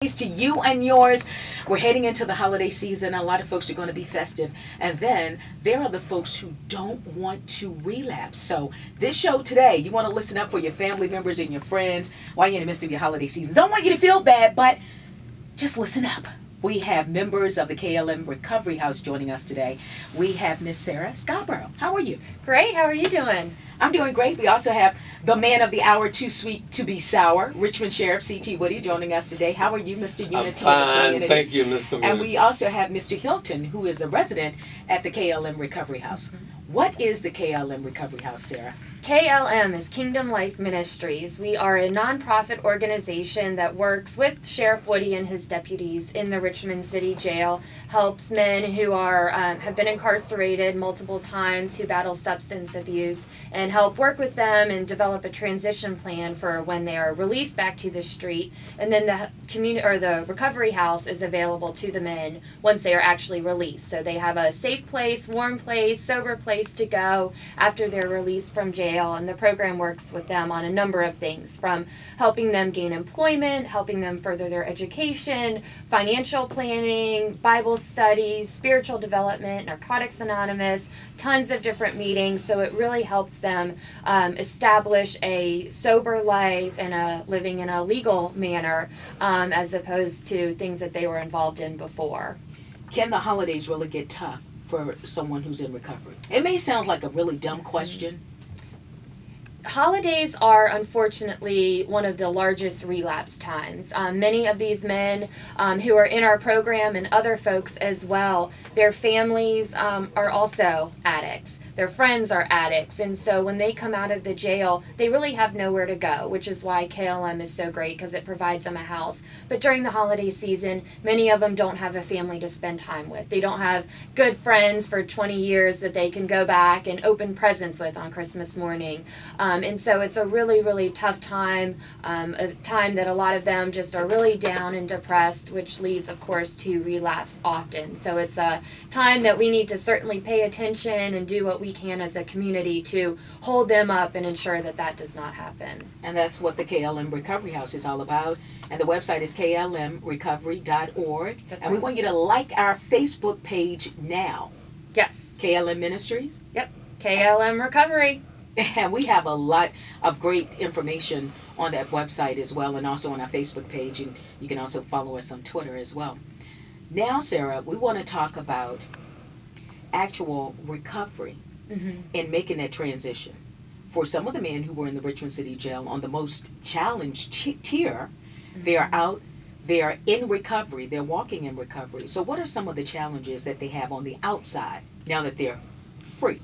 To you and yours. We're heading into the holiday season. A lot of folks are going to be festive, and then there are the folks who don't want to relapse. So this show today, you want to listen up for your family members and your friends while you're in the midst of your holiday season. Don't want you to feel bad, but just listen up. We have members of the KLM Recovery House joining us today. We have Miss Sarah Scarbrough. How are you? Great. How are you doing? I'm doing great. We also have the man of the hour, too sweet to be sour, Richmond Sheriff C.T. Woody, joining us today. How are you, Mr. Unity? I'm fine. Thank you, Miss Community. And we also have Mr. Hilton, who is a resident at the KLM Recovery House. What is the KLM Recovery House, Sarah? KLM is Kingdom Life Ministries. We are a nonprofit organization that works with Sheriff Woody and his deputies in the Richmond City Jail, helps men who are have been incarcerated multiple times, who battle substance abuse, and help work with them and develop a transition plan for when they are released back to the street. And then the community or the recovery house is available to the men once they are actually released. So they have a safe place, warm place, sober place to go after they're released from jail. And the program works with them on a number of things, from helping them gain employment, helping them further their education, financial planning, Bible studies, spiritual development, Narcotics Anonymous, tons of different meetings. So it really helps them establish a sober life and living in a legal manner as opposed to things that they were involved in before. Can the holidays really get tough for someone who's in recovery? It may sound like a really dumb question. Holidays are unfortunately one of the largest relapse times. Many of these men who are in our program, and other folks as well, their families are also addicts. Their friends are addicts, and so when they come out of the jail, they really have nowhere to go, which is why KLM is so great, because it provides them a house. But during the holiday season, many of them don't have a family to spend time with. They don't have good friends for 20 years that they can go back and open presents with on Christmas morning. And so it's a really, really tough time, a time that a lot of them just are really down and depressed, which leads, of course, to relapse often. So it's a time that we need to certainly pay attention and do what we can as a community to hold them up and ensure that that does not happen. And that's what the KLM Recovery House is all about. And the website is klmrecovery.org. And we want you to like our Facebook page now. Yes. KLM Ministries? Yep. KLM Recovery. And we have a lot of great information on that website as well, and also on our Facebook page. And you can also follow us on Twitter as well. Now, Sarah, we want to talk about actual recovery and making that transition. For some of the men who were in the Richmond City Jail on the most challenged tier, they are out, they are in recovery, they're walking in recovery. So what are some of the challenges that they have on the outside now that they're free?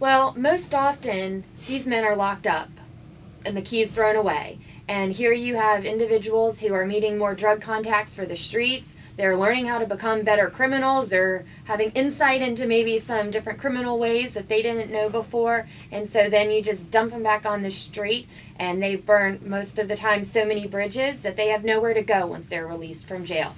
Well, most often, these men are locked up and the keys thrown away. And here you have individuals who are meeting more drug contacts for the streets. They're learning how to become better criminals. They're having insight into maybe some different criminal ways that they didn't know before. And so then you just dump them back on the street, and they've burned most of the time so many bridges that they have nowhere to go once they're released from jail.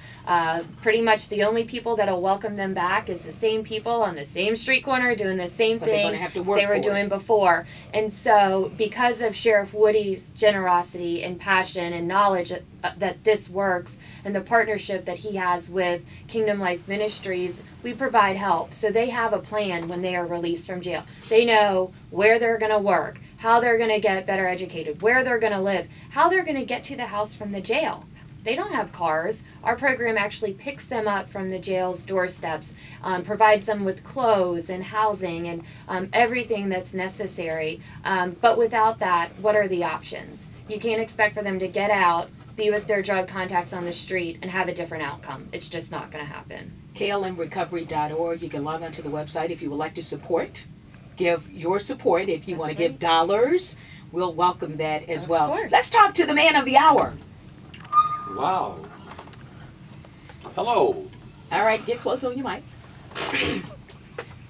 Pretty much the only people that will welcome them back is the same people on the same street corner doing the same thing they were doing before. And so because of Sheriff Woody's generosity and passion and knowledge that this works, and the partnership that he has with Kingdom Life Ministries, we provide help. So they have a plan when they are released from jail. They know where they're going to work, how they're going to get better educated, where they're going to live, how they're going to get to the house from the jail. They don't have cars. Our program actually picks them up from the jail's doorsteps, provides them with clothes and housing and everything that's necessary. But without that, what are the options? You can't expect for them to get out, be with their drug contacts on the street, and have a different outcome. It's just not going to happen. klmrecovery.org. You can log on to the website if you would like to support. Give your support. If you want to give dollars, we'll welcome that as well. Course. Let's talk to the man of the hour. Wow. Hello. All right, get close on your mic.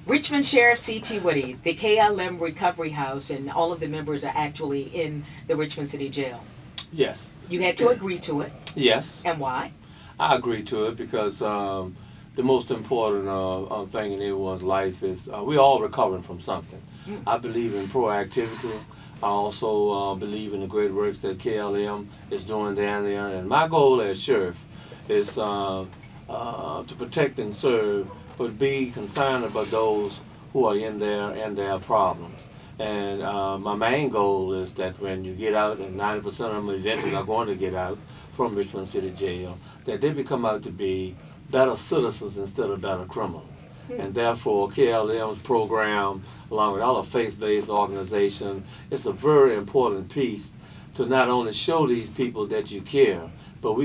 Richmond Sheriff C.T. Woody, the KLM Recovery House, and all of the members are actually in the Richmond City Jail. Yes. You had to agree to it. Yes. And why? I agree to it because the most important thing in everyone's life is we're all recovering from something. I believe in proactivity. I also believe in the great works that KLM is doing down there. And my goal as sheriff is to protect and serve, but be concerned about those who are in there and their problems. And my main goal is that when you get out, and 90% of them eventually are going to get out from Richmond City Jail, that they become out to be better citizens instead of better criminals. And therefore, KLM's program, along with all the faith-based organizations, it's a very important piece to not only show these people that you care, but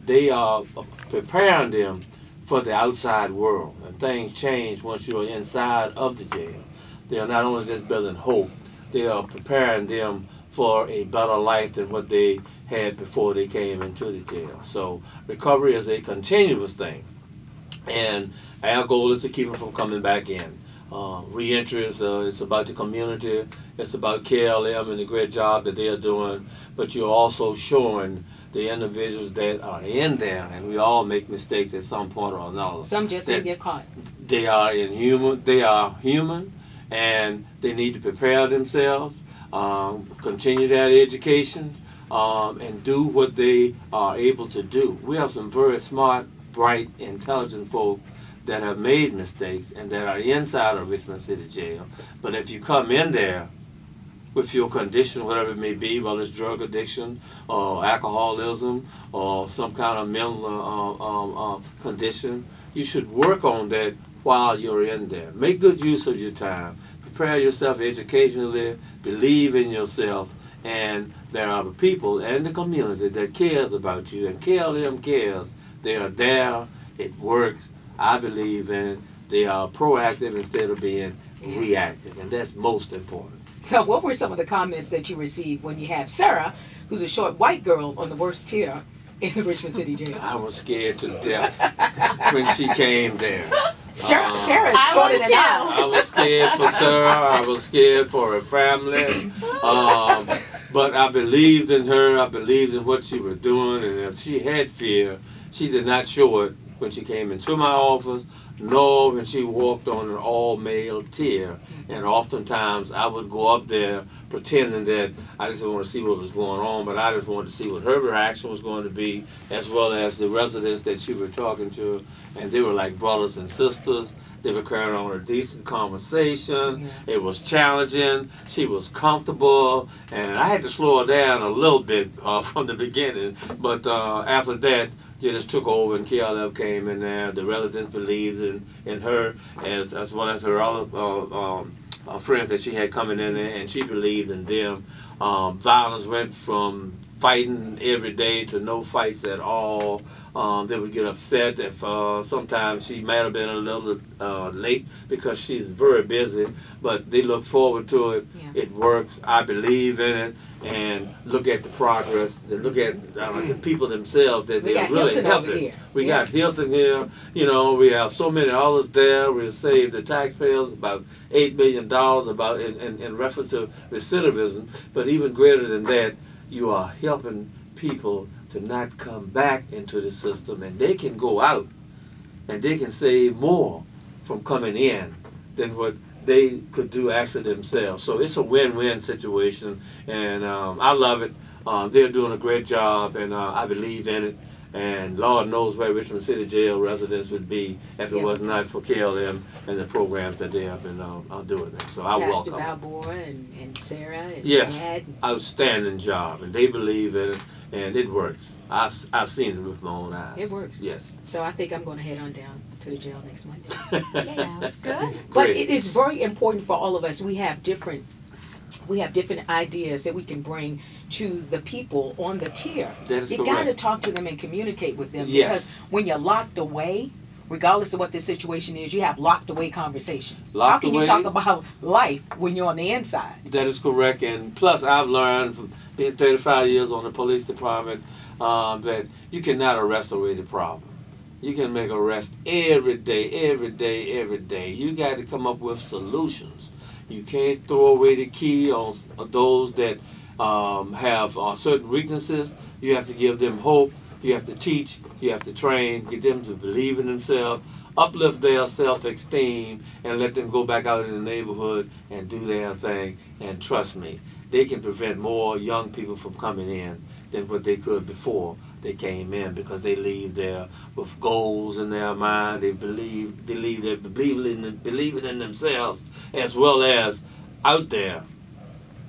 they are preparing them for the outside world. And things change once you're inside of the jail. They are not only just building hope, they are preparing them for a better life than what they had before they came into the jail. So recovery is a continuous thing. And our goal is to keep them from coming back in. Reentry is it's about the community, it's about KLM and the great job that they are doing, but you're also showing the individuals that are in there, and we all make mistakes at some point or another. Some just didn't get caught. They are human, and they need to prepare themselves, continue their education, and do what they are able to do. We have some very smart, bright, intelligent folk that have made mistakes and that are inside of Richmond City Jail. But if you come in there with your condition, whatever it may be, whether it's drug addiction or alcoholism or some kind of mental condition, you should work on that while you're in there. Make good use of your time. Prepare yourself educationally, believe in yourself, and there are people and the community that cares about you, and KLM cares. They are there, it works, I believe in it. They are proactive instead of being reactive, and that's most important. So what were some of the comments that you received when you have Sarah, who's a short white girl on the worst tier in the Richmond City Jail? I was scared to death when she came there. Sarah's shorter than I was scared for Sarah. I was scared for her family. But I believed in her. I believed in what she was doing. And if she had fear, she did not show it when she came into my office, nor when she walked on an all-male tier. And oftentimes I would go up there pretending that I just want to see what was going on, but I just wanted to see what her reaction was going to be, as well as the residents that she was talking to. And they were like brothers and sisters. They were carrying on a decent conversation. It was challenging. She was comfortable. And I had to slow her down a little bit from the beginning. But after that, they just took over, and KLF came in there. The residents believed in her, as well as her other friends that she had coming in there, and she believed in them. Violence went from fighting every day to no fights at all. They would get upset if sometimes she might have been a little late because she's very busy, but they look forward to it. It works. I believe in it. And look at the progress. They look at the people themselves that they are really helping. We got Hilton here. You know, we have so many others there. We've saved the taxpayers about $8 million about in reference to recidivism. But even greater than that, you are helping people to not come back into the system, and they can go out and they can save more from coming in than what they could do actually themselves. So it's a win-win situation, and I love it. They're doing a great job, and I believe in it. And Lord knows where Richmond City Jail residents would be if it was not for KLM and the programs that they have been doing there. So I welcome Pastor Balboa and Sarah and Dad. Outstanding job, and they believe in it, and it works. I've seen it with my own eyes. It works. Yes. So I think I'm going to head on down to the jail next Monday. Yeah, that's good. But it is very important for all of us. We have different ideas that we can bring to the people on the tier. That is you got to talk to them and communicate with them, because when you're locked away, regardless of what the situation is, you have locked away conversations. How can you talk about life when you're on the inside? That is correct. And plus, I've learned from being 35 years on the police department that you cannot arrest away the problem. You can make arrests every day, every day, every day. You got to come up with solutions. You can't throw away the key on those that have certain weaknesses. You have to give them hope. You have to teach. You have to train. Get them to believe in themselves, uplift their self-esteem, and let them go back out in the neighborhood and do their thing. And trust me, they can prevent more young people from coming in than what they could before they came in, because they leave there with goals in their mind. They believe in themselves, as well as out there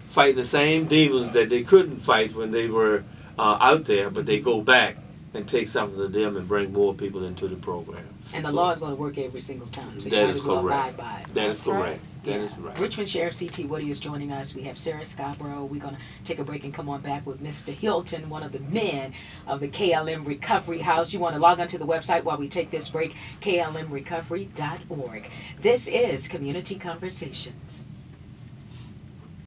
fighting the same demons that they couldn't fight when they were out there, but they go back and take something to them and bring more people into the program. And the law is going to work every single time, so you That might is as well correct. abide by it. That is correct. That Yeah. is right. Richmond Sheriff C.T. Woody is joining us. We have Sarah Scarbrough. We're going to take a break and come on back with Mr. Hilton, one of the men of the KLM Recovery House. You want to log onto the website while we take this break, klmrecovery.org. This is Community Conversations.